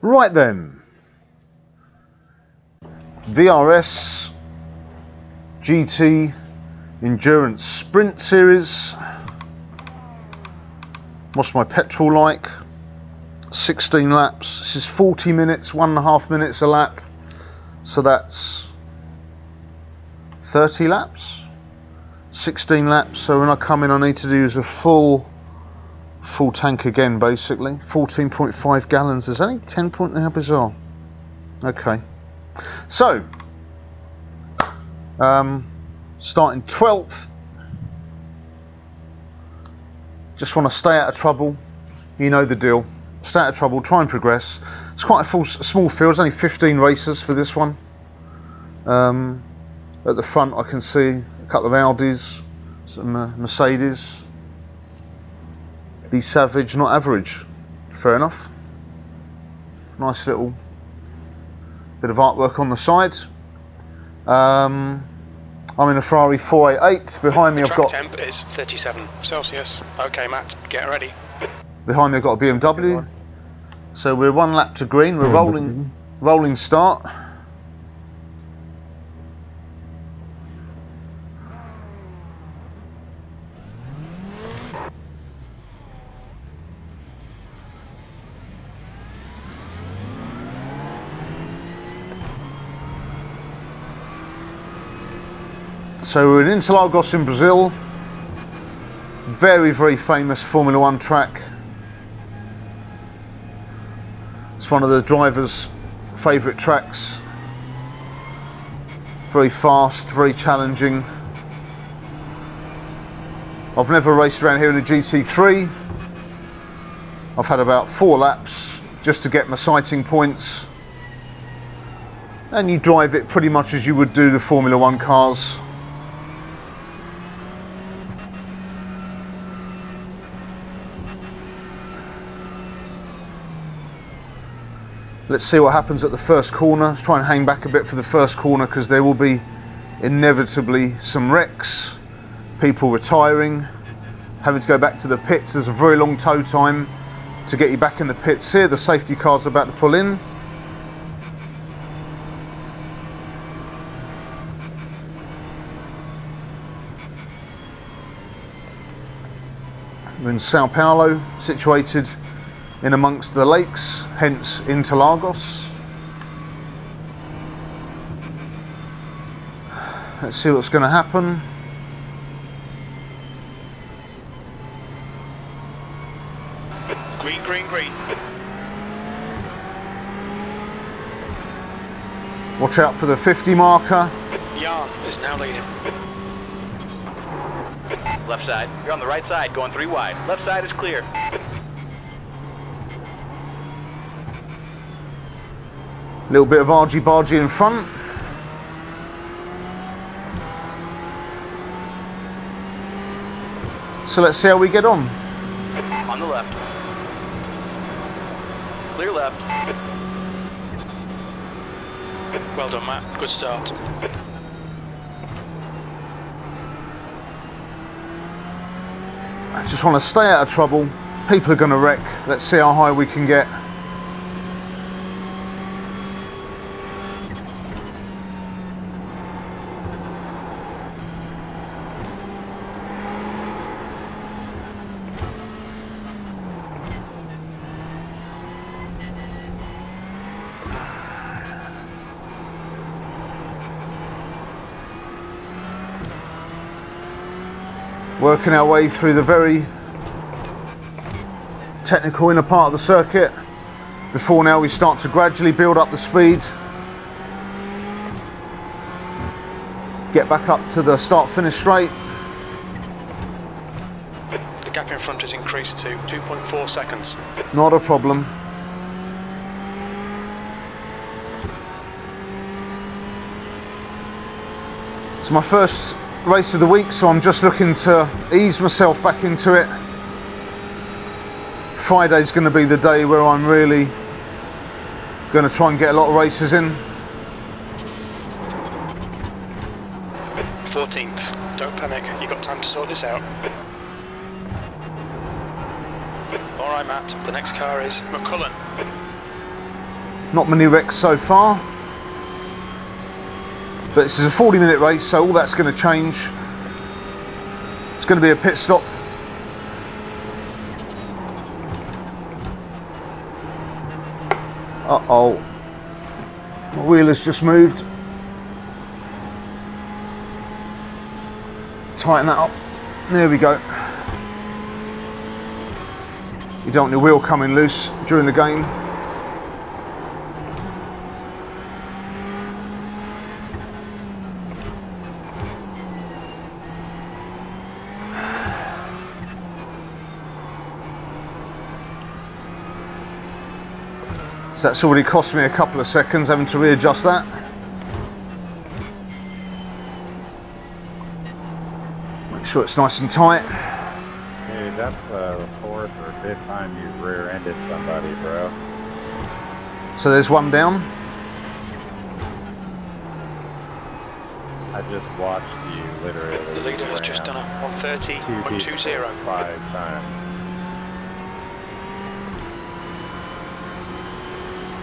Right then, VRS GT Endurance Sprint Series. What's my petrol like? 16 laps. This is 40 minutes, 1.5 minutes a lap. So that's 30 laps, 16 laps. So when I come in, I need to use a full tank again, basically. 14.5 gallons. There's only 10 point. How bizarre. Okay. So, starting 12th. Just want to stay out of trouble. You know the deal. Stay out of trouble, try and progress. It's quite a small field. There's only 15 racers for this one. At the front I can see a couple of Audis, some Mercedes. Be savage, not average. Fair enough. Nice little bit of artwork on the side. I'm in a Ferrari 488. Behind me I've got... temp is 37 Celsius. Okay, Matt, get ready. Behind me I've got a BMW. So we're 1 lap to green. We're rolling start. So we're in Interlagos in Brazil. Very, very famous Formula 1 track. It's one of the drivers' favourite tracks. Very fast, very challenging. I've never raced around here in a GT3. I've had about 4 laps just to get my sighting points. And you drive it pretty much as you would do the Formula 1 cars. Let's see what happens at the first corner. Let's try and hang back a bit for the first corner because there will be inevitably some wrecks, people retiring, having to go back to the pits. There's a very long tow time to get you back in the pits here. The safety car's about to pull in. We're in Sao Paulo, situated in amongst the lakes, hence Interlagos. Let's see what's going to happen. Green, green, green. Watch out for the 50 marker. Jan is now leading. Left side. You're on the right side, going 3 wide. Left side is clear. Little bit of argy-bargy in front. So let's see how we get on. On the left. Clear left. Well done, Matt. Good start. I just want to stay out of trouble. People are going to wreck. Let's see how high we can get. Working our way through the very technical inner part of the circuit. Before now we start to gradually build up the speed. Get back up to the start-finish straight. The gap in front has increased to 2.4 seconds. Not a problem. It's my first race of the week, so I'm just looking to ease myself back into it. Friday's going to be the day where I'm really going to try and get a lot of races in. 14th. Don't panic, you've got time to sort this out. Alright Matt, the next car is McCullen. Not many wrecks so far. But this is a 40-minute race, so all that's going to change. It's going to be a pit stop. Uh-oh. My wheel has just moved. Tighten that up. There we go. You don't want your wheel coming loose during the game. So that's already cost me a couple of seconds having to readjust that. Make sure it's nice and tight. Hey, that's the fourth or fifth time you've rear-ended somebody, bro. So there's one down. I just watched you literally. The leader has just done a 130.20. 5 times.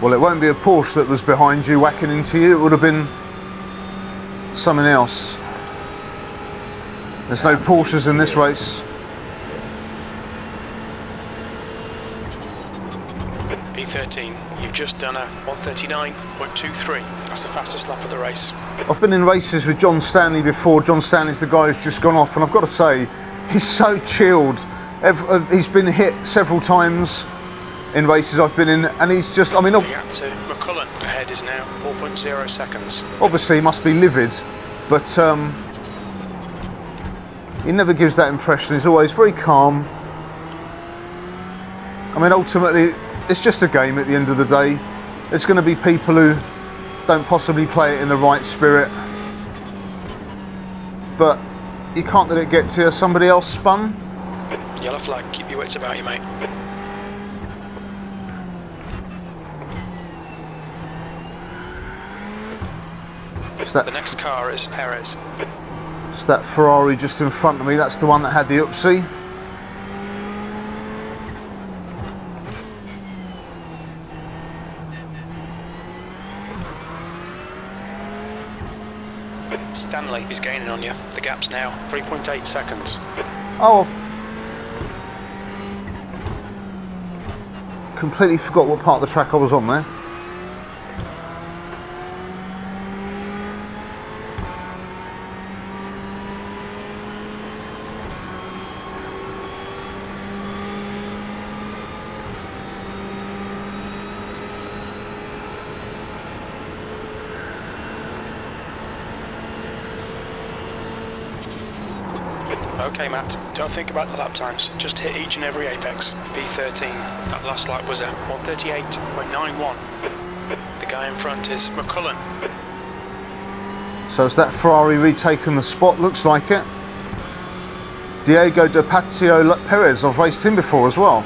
Well, it won't be a Porsche that was behind you whacking into you, it would have been something else. There's no Porsches in this race. P13, you've just done a 139.23. That's the fastest lap of the race. I've been in races with John Stanley before. John Stanley's the guy who's just gone off, and I've got to say, he's so chilled. He's been hit several times in races I've been in, and he's just, I mean, The gap to McLaren ahead is now 4.0 seconds. obviously he must be livid, but he never gives that impression. He's always very calm. I mean, ultimately, it's just a game at the end of the day. There's going to be people who don't possibly play it in the right spirit, but you can't let it get to you. Somebody else spun. Yellow flag, keep your wits about you, mate. The next car is Perez. It's that Ferrari just in front of me. That's the one that had the upsie. Stanley is gaining on you. The gap's now 3.8 seconds. Oh, I've completely forgot what part of the track I was on there. Okay, Matt, don't think about the lap times. Just hit each and every apex. B13, that last lap was at 138.91. The guy in front is McLaren. So is that Ferrari retaken the spot? Looks like it. Diego de Pacio Perez, I've raced him before as well.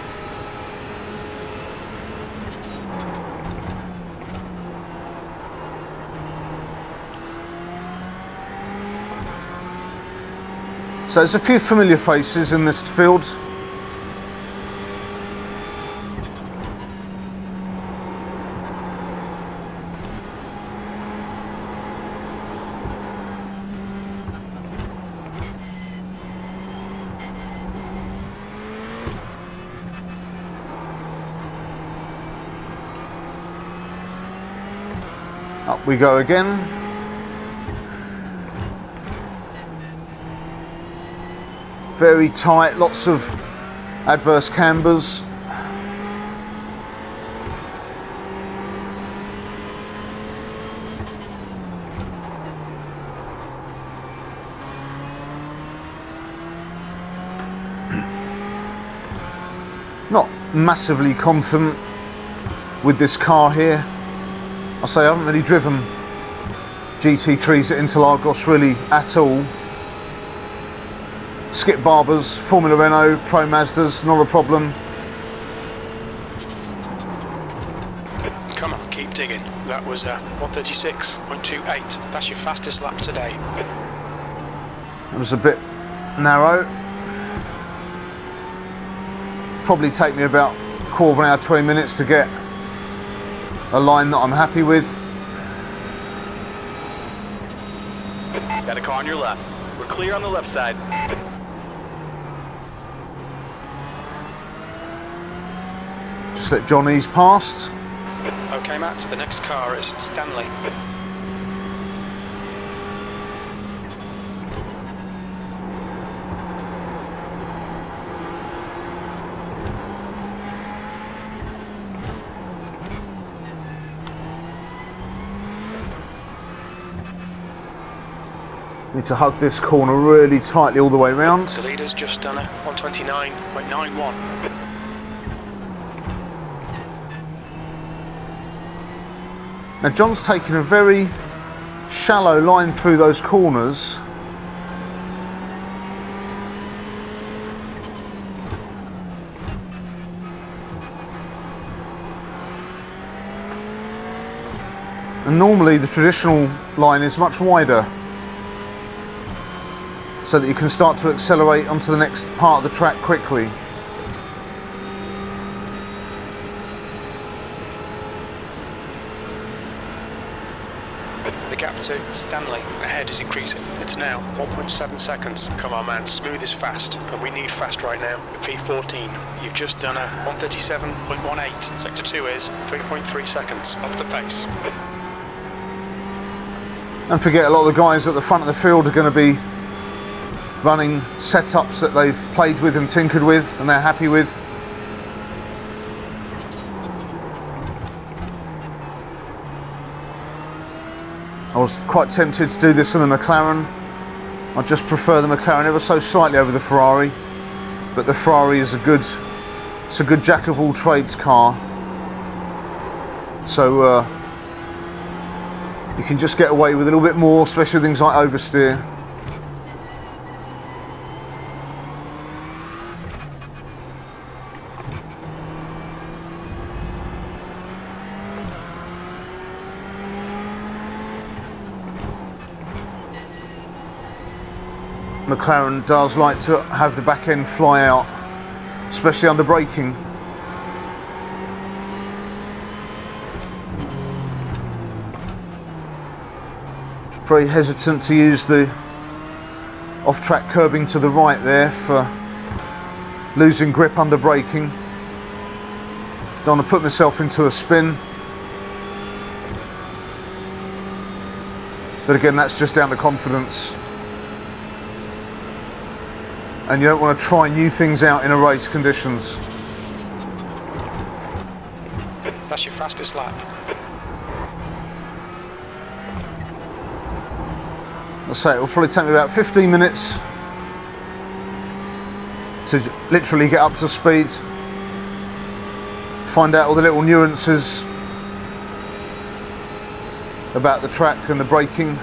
So there's a few familiar faces in this field. Up we go again. Very tight, lots of adverse cambers. Not massively confident with this car here. I say I haven't really driven GT3s at Interlagos really at all. Skip Barbers, Formula Renault, Pro Mazdas, not a problem. Come on, keep digging. That was 136.28. That's your fastest lap today. It was a bit narrow. Probably take me about a quarter of an hour, 20 minutes to get a line that I'm happy with. Got a car on your left. We're clear on the left side. Just let John ease past. Okay, Matt, the next car is Stanley. Need to hug this corner really tightly all the way around. The leader's just done a 129.91. Now John's taken a very shallow line through those corners. And normally the traditional line is much wider, so that you can start to accelerate onto the next part of the track quickly. The gap to Stanley ahead is increasing. It's now 1.7 seconds. Come on, man, smooth is fast, and we need fast right now. P14, you've just done a 137.18. Sector 2 is 3.3 seconds off the pace. Don't forget, a lot of the guys at the front of the field are going to be running setups that they've played with and tinkered with and they're happy with. I was quite tempted to do this in the McLaren. I just prefer the McLaren ever so slightly over the Ferrari, but the Ferrari is a good jack of all trades car, so you can just get away with a little bit more, especially with things like oversteer. McLaren does like to have the back end fly out, especially under braking. Very hesitant to use the off-track curbing to the right there for losing grip under braking. Don't want to put myself into a spin. But again, that's just down to confidence. And you don't want to try new things out in a race conditions. That's your fastest lap. Let's say it will probably take me about 15 minutes to literally get up to speed, find out all the little nuances about the track and the braking.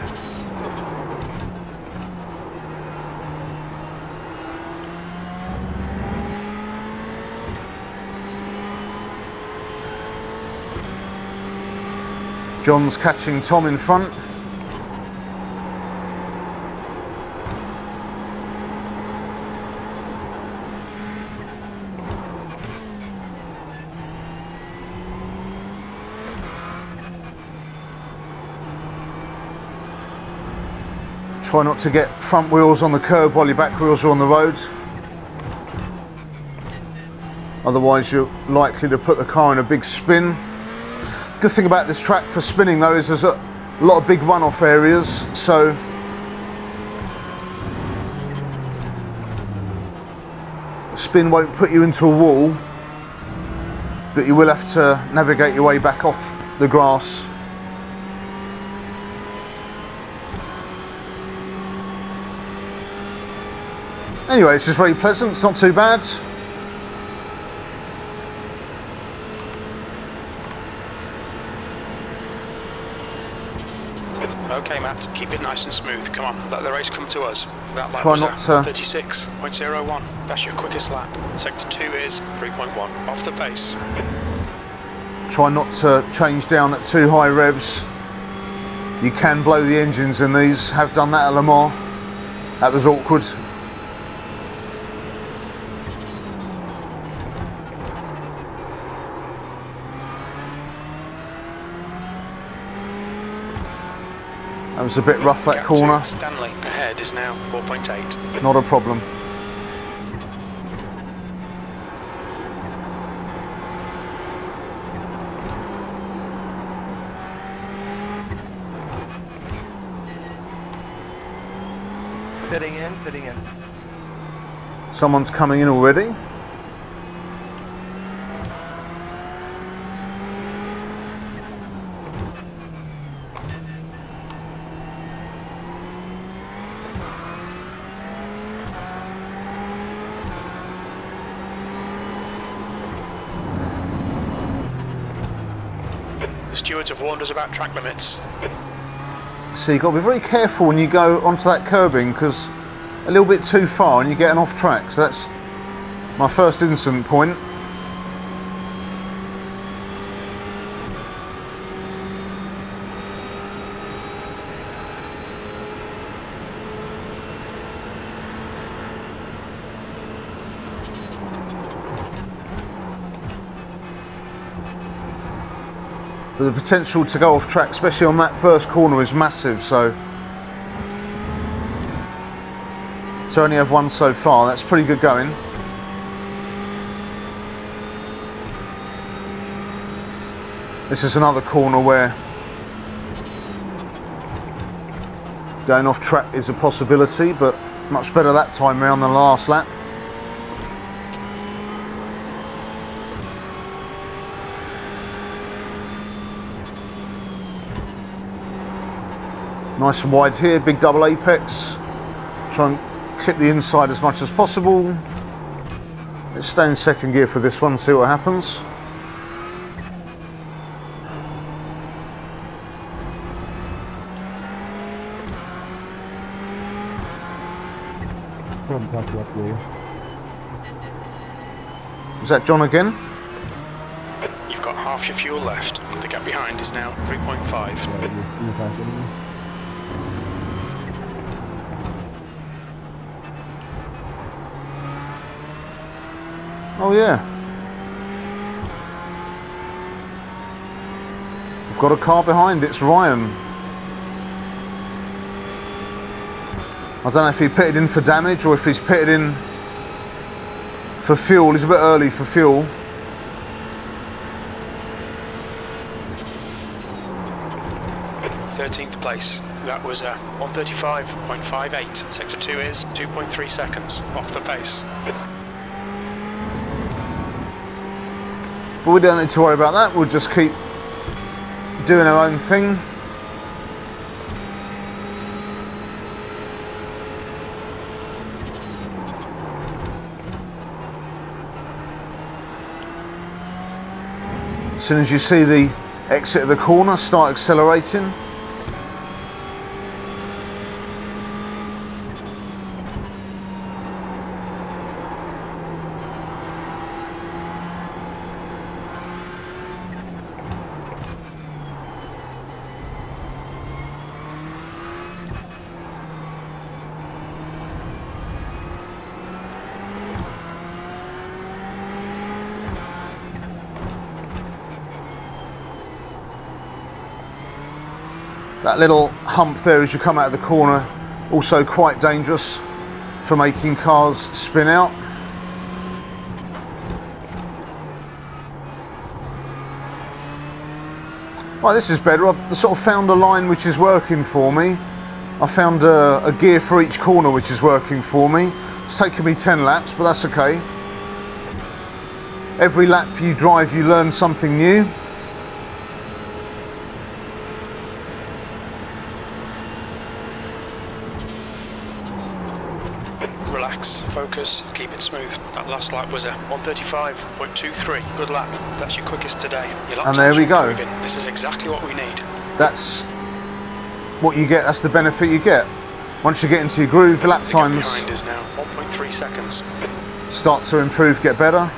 John's catching Tom in front. Try not to get front wheels on the curb while your back wheels are on the road. Otherwise you're likely to put the car in a big spin. Good thing about this track for spinning though is there's a lot of big runoff areas, so the spin won't put you into a wall, but you will have to navigate your way back off the grass. Anyway, this is very pleasant, it's not too bad. Okay, Matt, keep it nice and smooth. Come on, let the race come to us. That lap Try was not at to 36.01. That's your quickest lap. Sector 2 is 3.1 off the pace. Try not to change down at too high revs. You can blow the engines in these. Have done that at Le Mans. That was awkward. was a bit rough, that Gap corner. to Stanley ahead is now 4.8. Not a problem. Pitting in. Someone's coming in already. The stewards have warned us about track limits. So you've got to be very careful when you go onto that curbing, because a little bit too far and you get an off track. So that's my first incident point. But the potential to go off track, especially on that first corner, is massive. So to only have one so far, that's pretty good going. This is another corner where going off track is a possibility, but much better that time round than the last lap. Nice and wide here, big double apex. Try and clip the inside as much as possible. Let's stay in second gear for this one, see what happens. Is that John again? You've got half your fuel left. The gap behind is now 3.5. Oh yeah. I've got a car behind, it's Ryan. I don't know if he pitted in for damage or if he's pitted in for fuel. He's a bit early for fuel. th place. That was 135.58. Sector 2 is 2.3 seconds off the pace. But we don't need to worry about that. We'll just keep doing our own thing. As soon as you see the exit of the corner, start accelerating. That little hump there as you come out of the corner, also quite dangerous for making cars spin out. Right, this is better. I've sort of found a line which is working for me. I found a gear for each corner which is working for me. It's taken me 10 laps, but that's okay. Every lap you drive, you learn something new. Relax, focus, keep it smooth. That last lap was a 135.23. Good lap. That's your quickest today. Your lap And there we go. improving. This is exactly what we need. That's what you get, that's the benefit you get. Once you get into your groove, the lap times behind is now 1.3 seconds. start to improve, get better.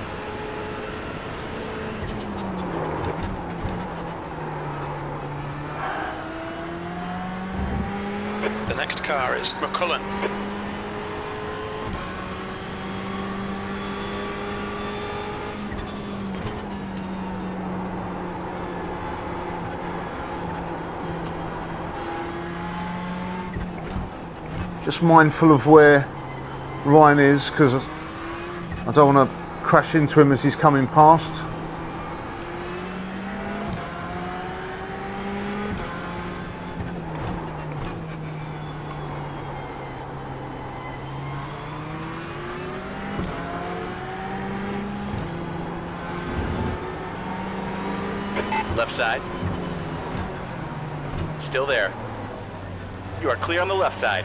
The next car is McLaren. Just mindful of where Ryan is, because I don't want to crash into him as he's coming past. Left side. Still there. You are clear on the left side.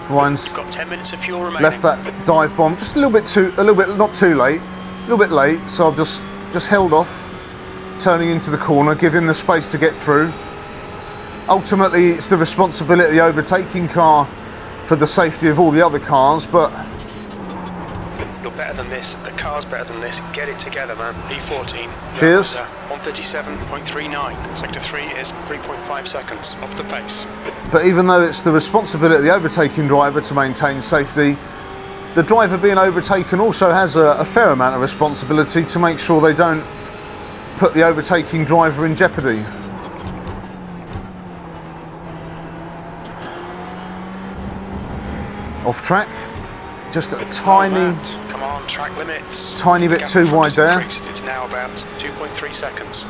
Ryan's Got 10 minutes of fuel remaining. left that dive bomb just a little bit, not too late, a little bit late. So I've just held off, turning into the corner, give him the space to get through. Ultimately, it's the responsibility of the overtaking car for the safety of all the other cars, but You're better than this. The car's better than this. Get it together, man. P14. Cheers. 137.39. Sector 3 is 3.5 seconds off the pace. But even though it's the responsibility of the overtaking driver to maintain safety, the driver being overtaken also has a fair amount of responsibility to make sure they don't put the overtaking driver in jeopardy. Off track, just a tiny Come on, track limits. tiny bit Gap too in front wide is there. increased. It's now about 2.3 seconds.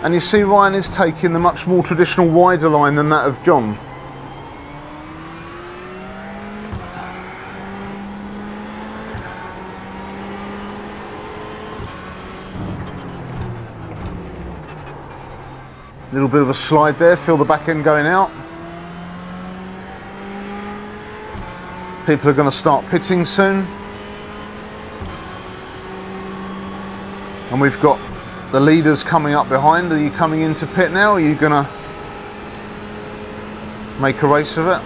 And you see Ryan is taking the much more traditional wider line than that of John. Little bit of a slide there, feel the back end going out. People are going to start pitting soon. And we've got the leaders coming up behind. Are you coming into pit now? Are you going to make a race of it?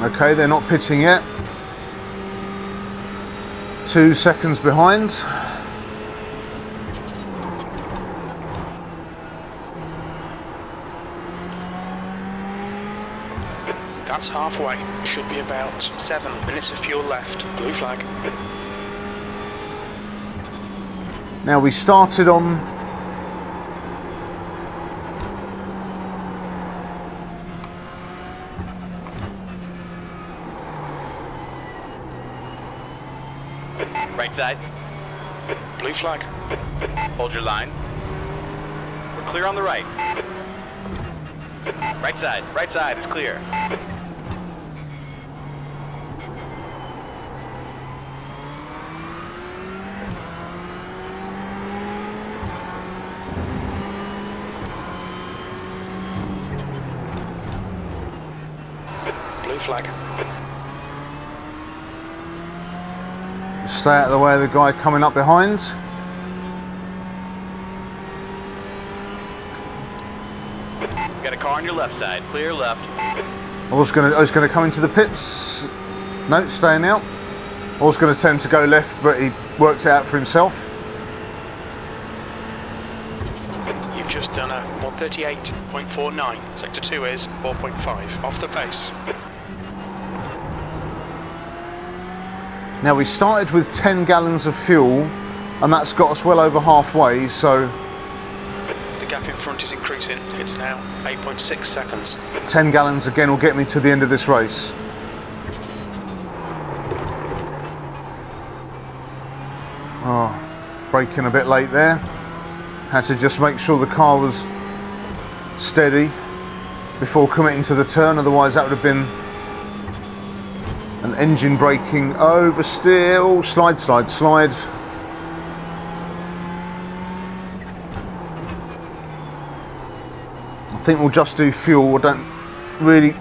Okay, they're not pitting yet. 2 seconds behind. That's halfway. Should be about 7 minutes of fuel left. Blue flag. Now we started on Right side. Blue flag. Hold your line. We're clear on the right. Right side is clear. Blue flag. stay out of the way of the guy coming up behind. Got a car on your left side, clear left. I was gonna come into the pits. No, staying out. I was gonna tend to go left, but he worked it out for himself. You've just done a 138.49. Sector 2 is 4.5 off the pace. Now we started with 10 gallons of fuel, and that's got us well over halfway, so The gap in front is increasing. It's now 8.6 seconds. 10 gallons again will get me to the end of this race. Oh, braking a bit late there. Had to just make sure the car was steady before committing to the turn, otherwise that would have been an engine braking oversteer. Oh, slide, slide, slide. I think we'll just do fuel. I don't really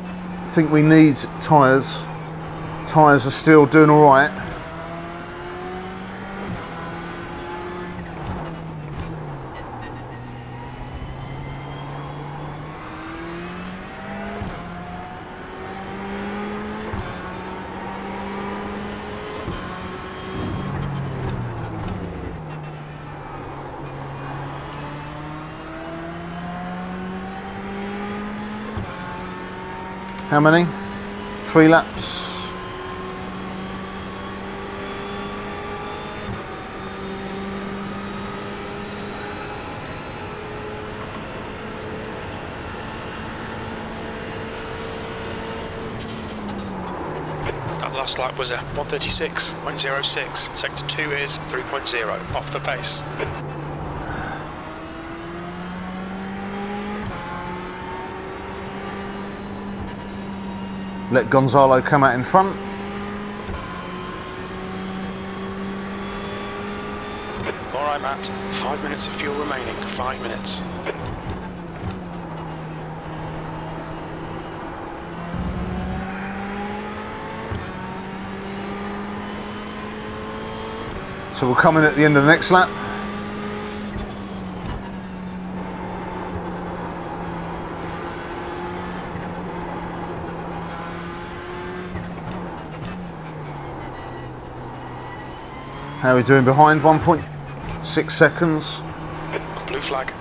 think we need tyres. Tyres are still doing alright. How many? 3 laps. That last lap was a 1:36.06. Sector 2 is 3.0 off the pace. Let Gonzalo come out in front. Alright Matt, 5 minutes of fuel remaining, 5 minutes. So we'll come in at the end of the next lap. How are we doing behind? 1.6 seconds. Blue flag.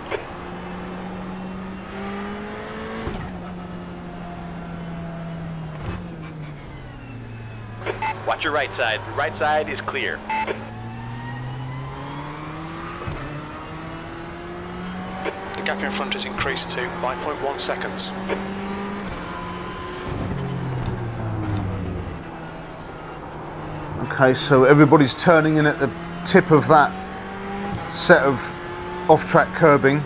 Watch your right side. The right side is clear. The gap in front has increased to 5.1 seconds. Okay, so everybody's turning in at the tip of that set of off-track curbing.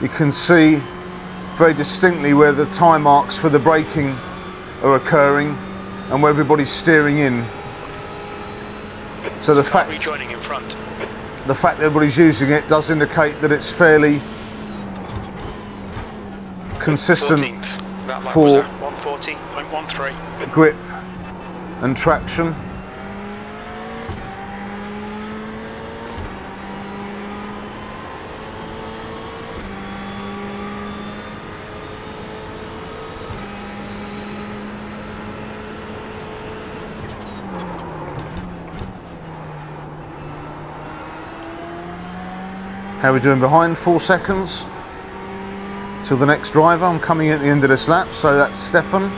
You can see very distinctly where the time marks for the braking are occurring and where everybody's steering in. So the fact rejoining in front. The fact that everybody's using it does indicate that it's fairly consistent 14th. That lap for was a 1:40.13. grip and traction. How are we doing behind? 4 seconds till the next driver. I'm coming in at the end of this lap, so that's Stefan.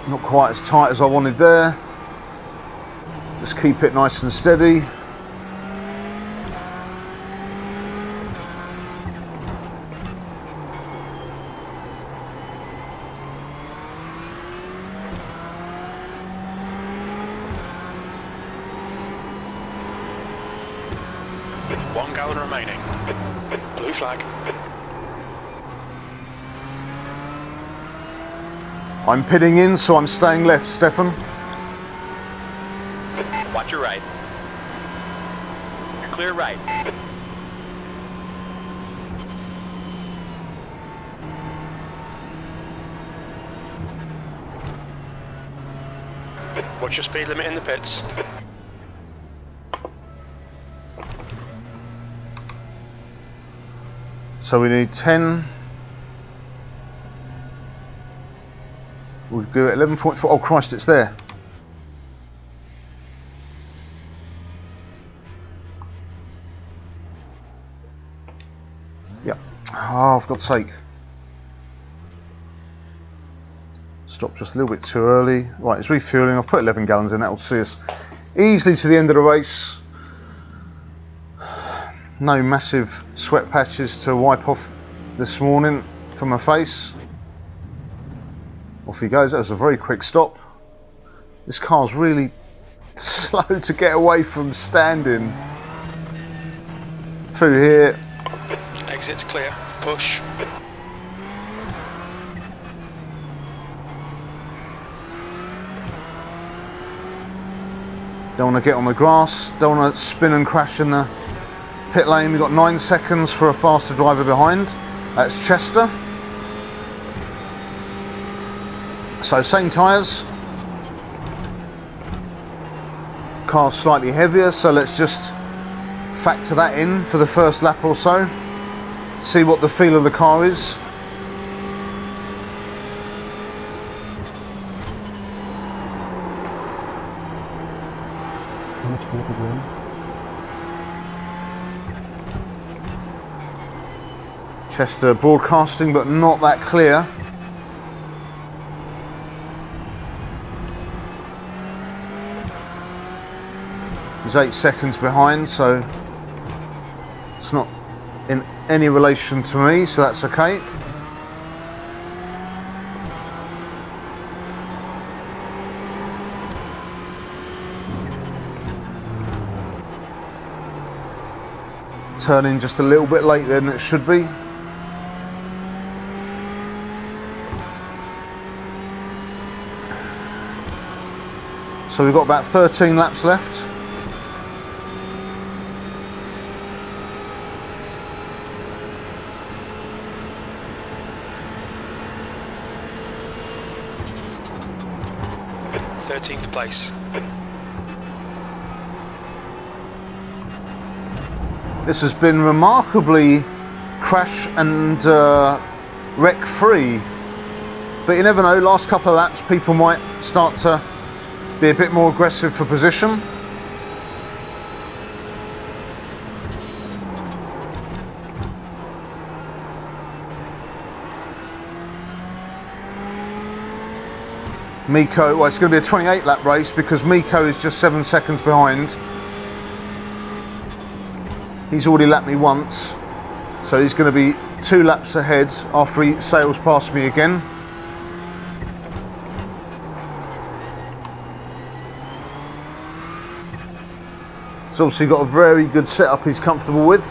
Not quite as tight as I wanted there. Just keep it nice and steady. Remaining. Blue flag. I'm pitting in, so I'm staying left, Stefan. Watch your right. You're clear right. What's your speed limit in the pits? So we need 10. We'll go at 11.4. Oh Christ, it's there. Yep. Oh, for God's sake. Stopped just a little bit too early. Right, it's refueling. I've put 11 gallons in. That will see us easily to the end of the race. No massive sweat patches to wipe off this morning from my face. Off he goes. That was a very quick stop. This car's really slow to get away from standing. Through here. Exit's clear. Push. Don't want to get on the grass, don't want to spin and crash in the pit lane. We've got 9 seconds for a faster driver behind. That's Chester. So same tyres. Car's slightly heavier, so let's just factor that in for the first lap or so. See what the feel of the car is. Chester broadcasting, but not that clear. He's 8 seconds behind, so it's not in any relation to me, so that's okay. Turning just a little bit later than it should be. So we've got about 13 laps left. th place. This has been remarkably crash and wreck free, but you never know, last couple of laps people might start to be a bit more aggressive for position. Miko, well, it's going to be a 28 lap race because Miko is just 7 seconds behind. He's already lapped me once, so he's going to be 2 laps ahead after he sails past me again. He's obviously got a very good setup he's comfortable with.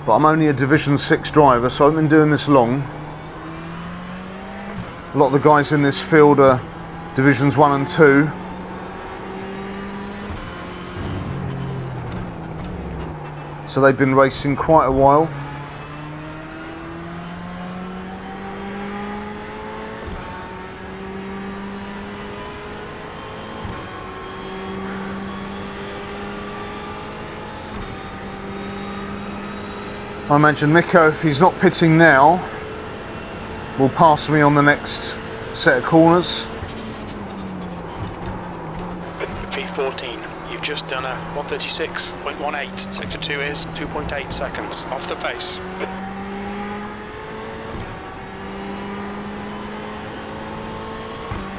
But I'm only a Division 6 driver, so I haven't been doing this long. A lot of the guys in this field are Divisions 1 and 2. So they've been racing quite a while. I imagine Miko, if he's not pitting now, will pass me on the next set of corners. V14, you've just done a 136.18. Sector 2 is 2.8 seconds off the pace.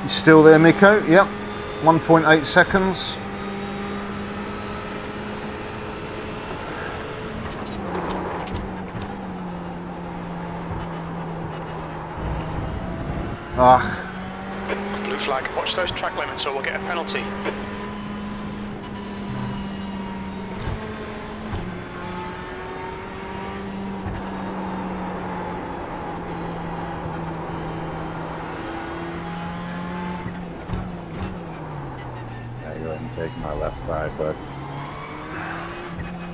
He's still there, Miko? Yep, 1.8 seconds. Blue flag, watch those track limits or we'll get a penalty. Yeah, go ahead and take my left side, bud.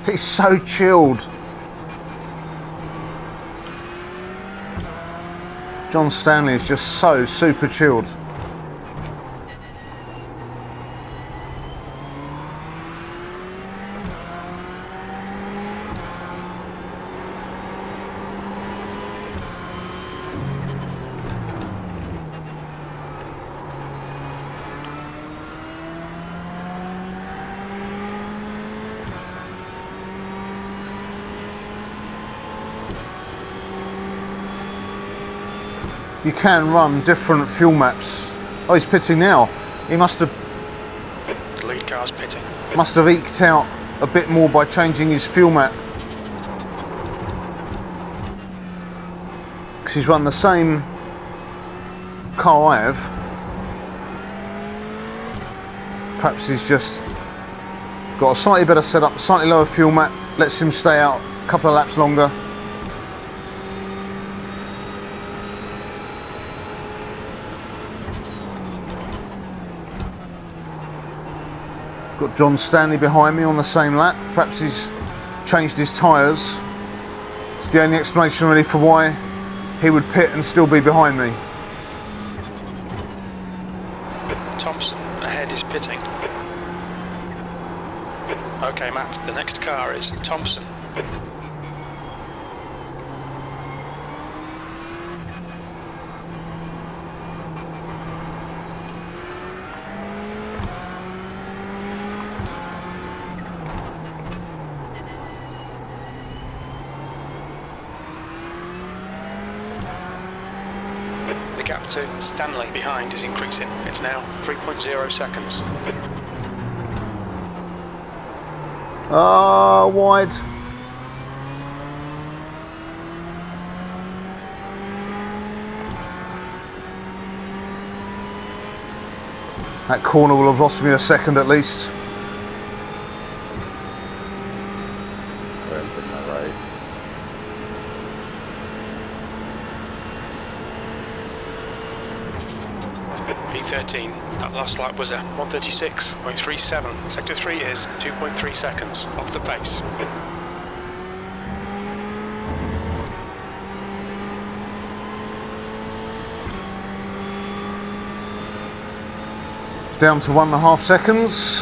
He's so chilled. John Stanley is just so super chilled. You can run different fuel maps. Oh, he's pitting now. He must have The lead car's pitting. eked out a bit more by changing his fuel map. Because he's run the same car I have. Perhaps he's just got a slightly better setup, slightly lower fuel map, lets him stay out a couple of laps longer. Got John Stanley behind me on the same lap. Perhaps he's changed his tyres. It's the only explanation really for why he would pit and still be behind me. Thompson ahead is pitting. Okay, Matt, the next car is Thompson. The gap to Stanley behind is increasing. It's now 3.0 seconds. Wide. That corner will have lost me a second at least. Right, my right. P13, that last lap was a 1:36.37. Sector 3 is 2.3 seconds off the pace. It's down to 1.5 seconds.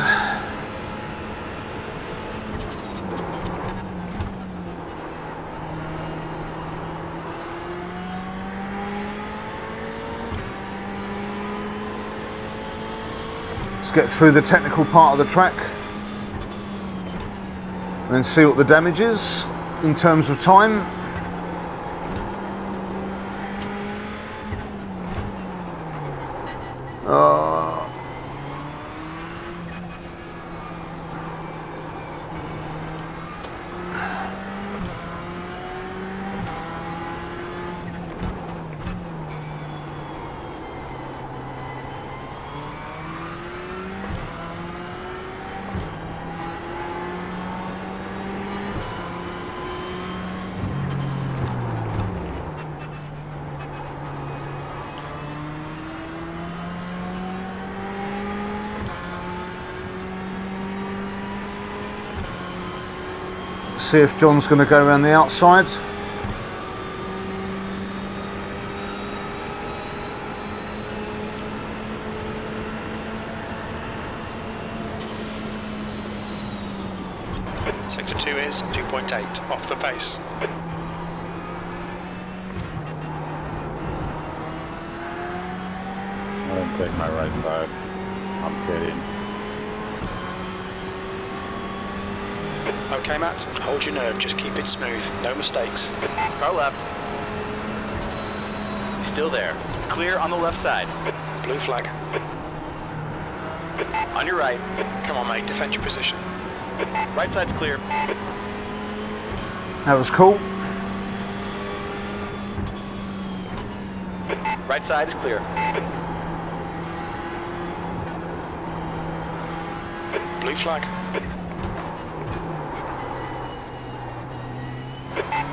Let's get through the technical part of the track and then see what the damage is in terms of time. See if John's going to go around the outside. Sector 2 is 2.8 off the pace. I didn't take my right side. I'm kidding. Okay, Matt, hold your nerve, just keep it smooth, no mistakes. Car left. Still there. Clear on the left side. Blue flag. On your right. Come on, mate, defend your position. Right side's clear. That was cool. Right side is clear. Blue flag.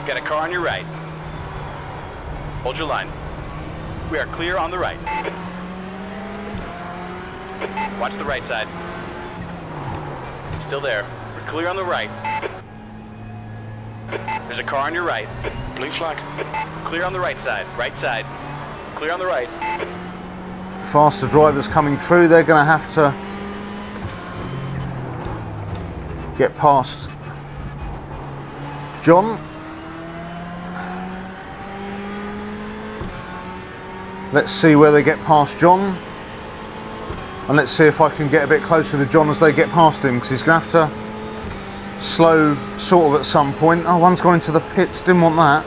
Got a car on your right. Hold your line. We are clear on the right. Watch the right side. Still there. We're clear on the right. There's a car on your right. Blue flag. Clear on the right side. Right side. Clear on the right. Faster drivers coming through, they're going to have to get past John. Let's see where they get past John, and let's see if I can get a bit closer to John as they get past him, because he's going to have to slow sort of at some point. Oh, one's gone into the pits, didn't want that.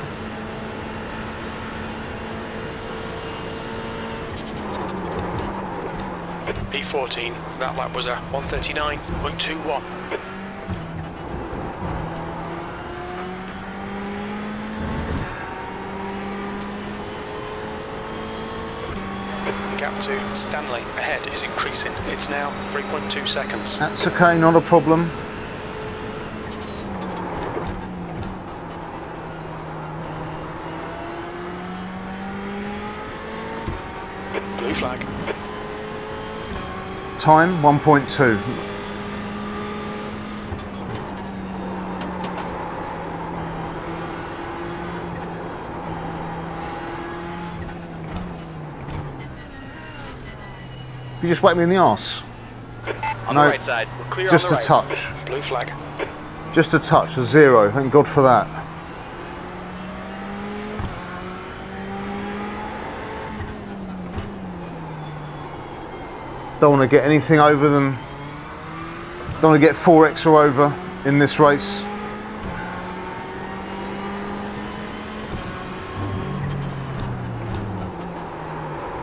P14, that lap was a 1:39.21. Gap to Stanley ahead is increasing. It's now 3.2 seconds. That's okay, not a problem. Blue flag. Time 1.2. You just whacked me in the arse. On No, the right side. We're clear just on the a right. touch. Blue flag. Just a touch, a 0. Thank God for that. Don't want to get anything over than. Don't want to get 4x or over in this race.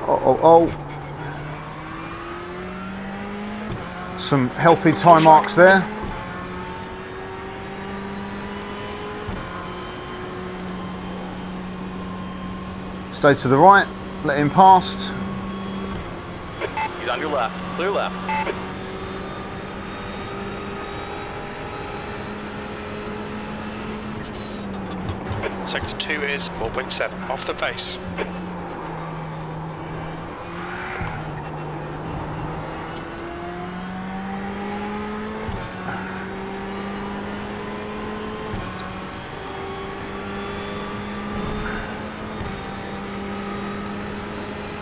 Oh. Some healthy time marks there. Stay to the right, let him past. He's on your left. Clear left. Sector 2 is 4.7, off the pace.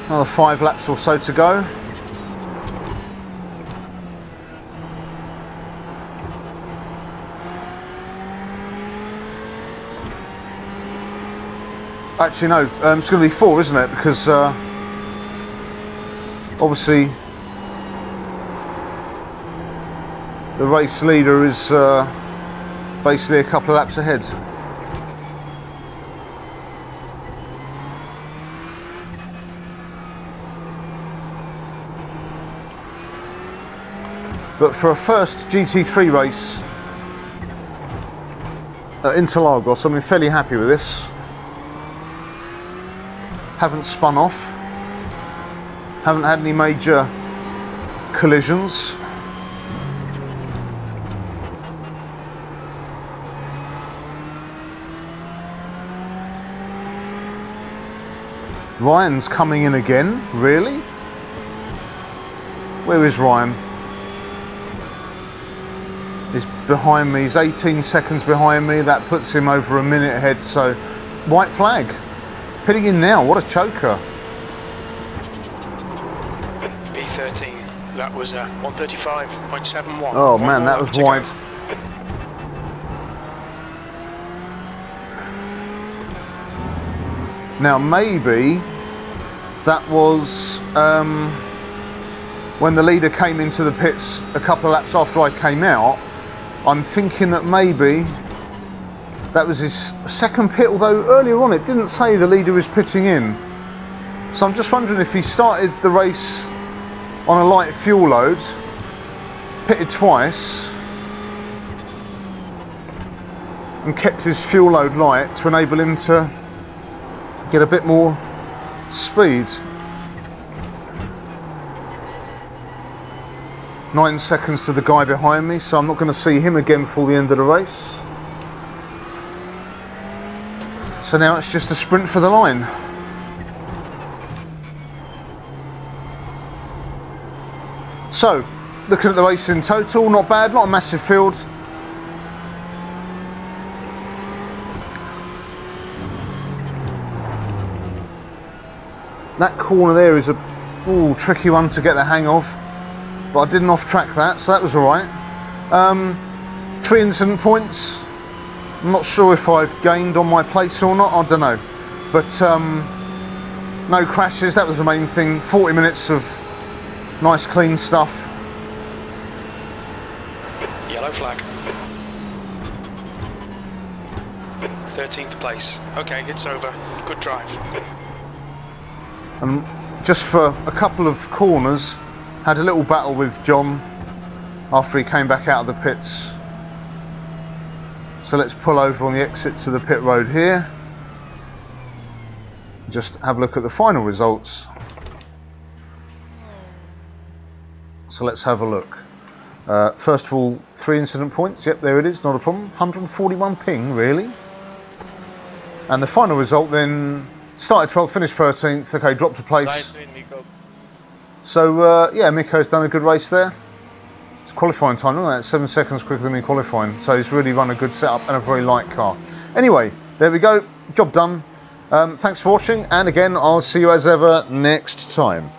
Another 5 laps or so to go. Actually no, it's going to be 4, isn't it? Because obviously the race leader is basically a couple of laps ahead. But for a first GT3 race at Interlagos, I'm fairly happy with this. Haven't spun off. Haven't had any major collisions. Ryan's coming in again, really? Where is Ryan? He's behind me, he's 18 seconds behind me, that puts him over a minute ahead, so white flag. Pitting in now, what a choker. B13, that was 135.71. Oh man, that was wide. Now maybe that was when the leader came into the pits a couple of laps after I came out. I'm thinking that maybe that was his second pit, although earlier on it didn't say the leader was pitting in. So I'm just wondering if he started the race on a light fuel load, pitted twice, and kept his fuel load light to enable him to get a bit more speed. 9 seconds to the guy behind me, so I'm not going to see him again before the end of the race. So now it's just a sprint for the line. So, looking at the race in total, not bad, not a massive field. That corner there is a tricky one to get the hang of, but I didn't off-track that, so that was alright. 3 incident points. I'm not sure if I've gained on my place or not, I don't know. But no crashes, that was the main thing. 40 minutes of nice clean stuff. Yellow flag. 13th place. Okay, it's over. Good drive. And just for a couple of corners, had a little battle with John after he came back out of the pits. So let's pull over on the exit to the pit road here. Just have a look at the final results. So let's have a look. First of all, 3 incident points. Yep, there it is, not a problem. 141 ping, really. And the final result then, started 12th, finished 13th. Okay, dropped a place. So yeah, Miko's done a good race there. It's qualifying time, isn't it? 7 seconds quicker than me qualifying. So he's really run a good setup and a very light car. Anyway, there we go. Job done. Thanks for watching, and again, I'll see you as ever next time.